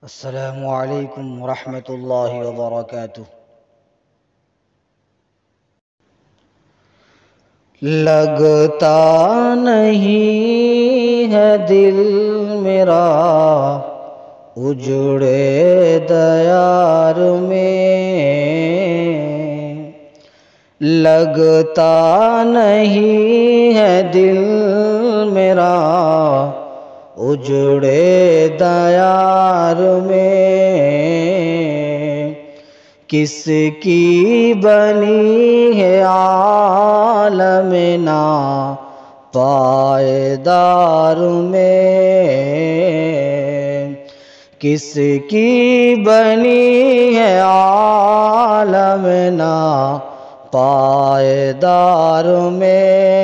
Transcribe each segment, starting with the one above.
अस्सलामु अलैकुम वरहमतुल्लाहि वबरकातुह। लगता नहीं है दिल मेरा उजड़े दयार में, लगता नहीं है दिल मेरा उजड़े दयार में। किसकी बनी है आलम ना पायदार में, किसकी बनी है आलम ना पायदार में।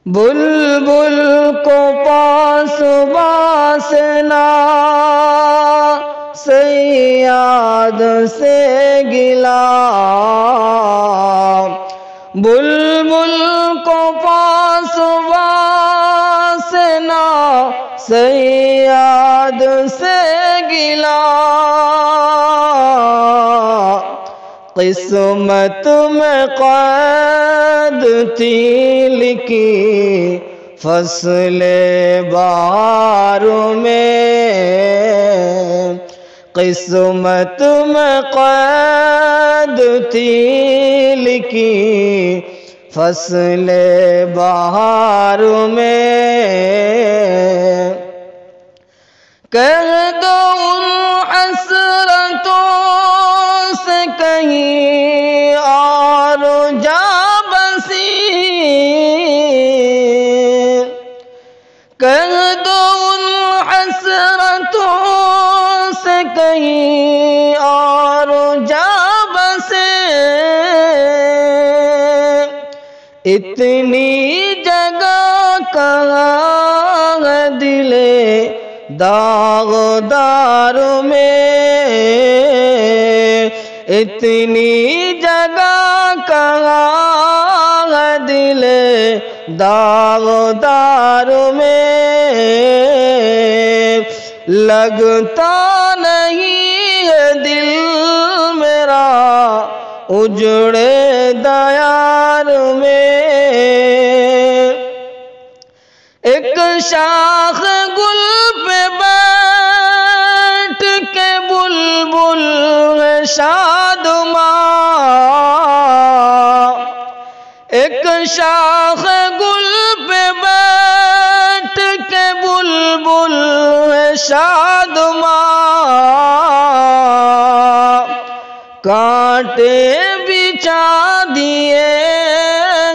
बुलबुल को पास वासना सैयाद से गिला, बुलबुल को पास वासना सैयाद से गिला। किस्मत में क़ैद थी लिखी फसले बहार में, किस्मत में क़ैद थी लिखी फसले बहार में। कह दो उन हसरतों से कहीं और जा बसी, कह दो उन हसरतों से कहीं और जा बसे। इतनी जगह कहाँ है दिले दागदार में, इतनी जगह कहाँ है दिले दागदार में। लगता नहीं है दिल मेरा उजड़े दयार में। एक शाख गुल पे बैठ के बुलबुल शादमां, एक शाख गुल पे बैठ के बुलबुल शादमां। कांटे बिछा दिए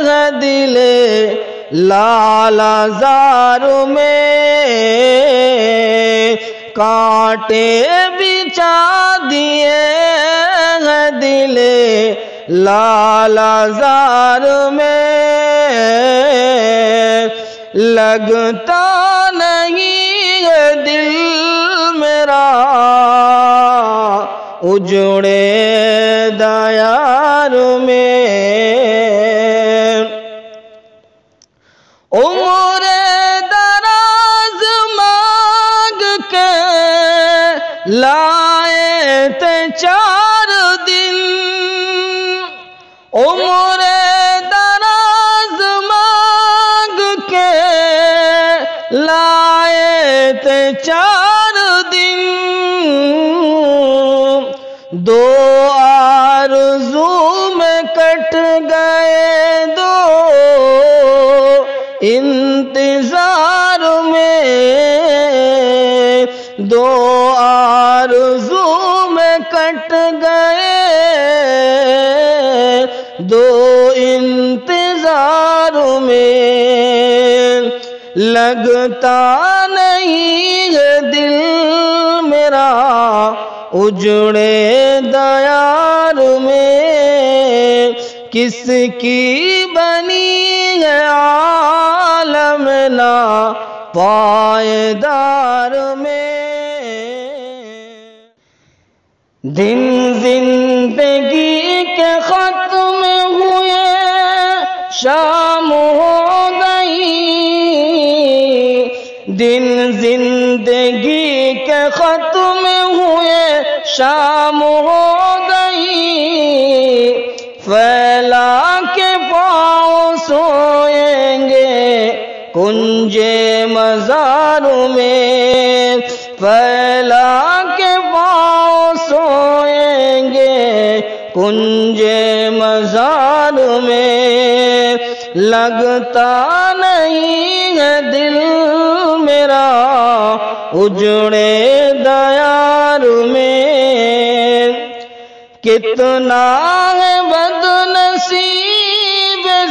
हैं दिले लालाज़ार में, कांटे बिछा दिए हैं दिले लालाज़ार में। लगता नहीं है दिल मेरा उजड़े दयार में। उम्रे दराज मांग के लाए थे 4 दिन, उम्रे दराज मांग के लाए थे 4 दिन। दो आरज़ू में कट गए दो इंतजार में, दो आरज़ू में कट गए दो इंतजार में। लगता नहीं है दिल मेरा उजड़े दयार में। किसकी बनी है आलम ना पायदार में। दिन जिंदगी के खत्म हुए शाम हो गई, दिन जिंदगी के खत्म हुए शाम हो गई, फैला के पाँव सोएंगे कुंजे मज़ारों में, फैला के पाँव सोएंगे कुंजे मज़ारों में। लगता नहीं है दिल मेरा उजड़े दयार में, कितना है बदनसीब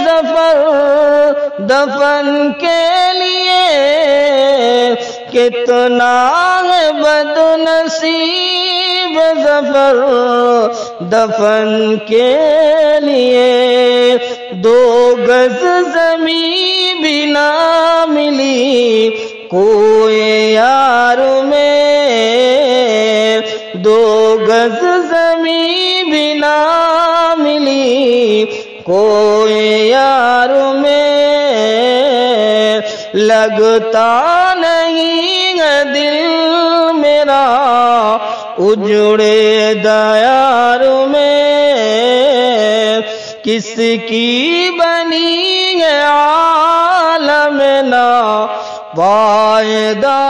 ज़फ़र दफन के लिए, कितना है बदनसीब ज़फ़र दफन के लिए। दो गज ज़मीं भी ना मिली कोई यार में, दो गज ज़मीं भी ना मिली कोई यार में। लगता नहीं है दिल मेरा उजड़े दयार में, किसकी बनी है आलम ना वायदा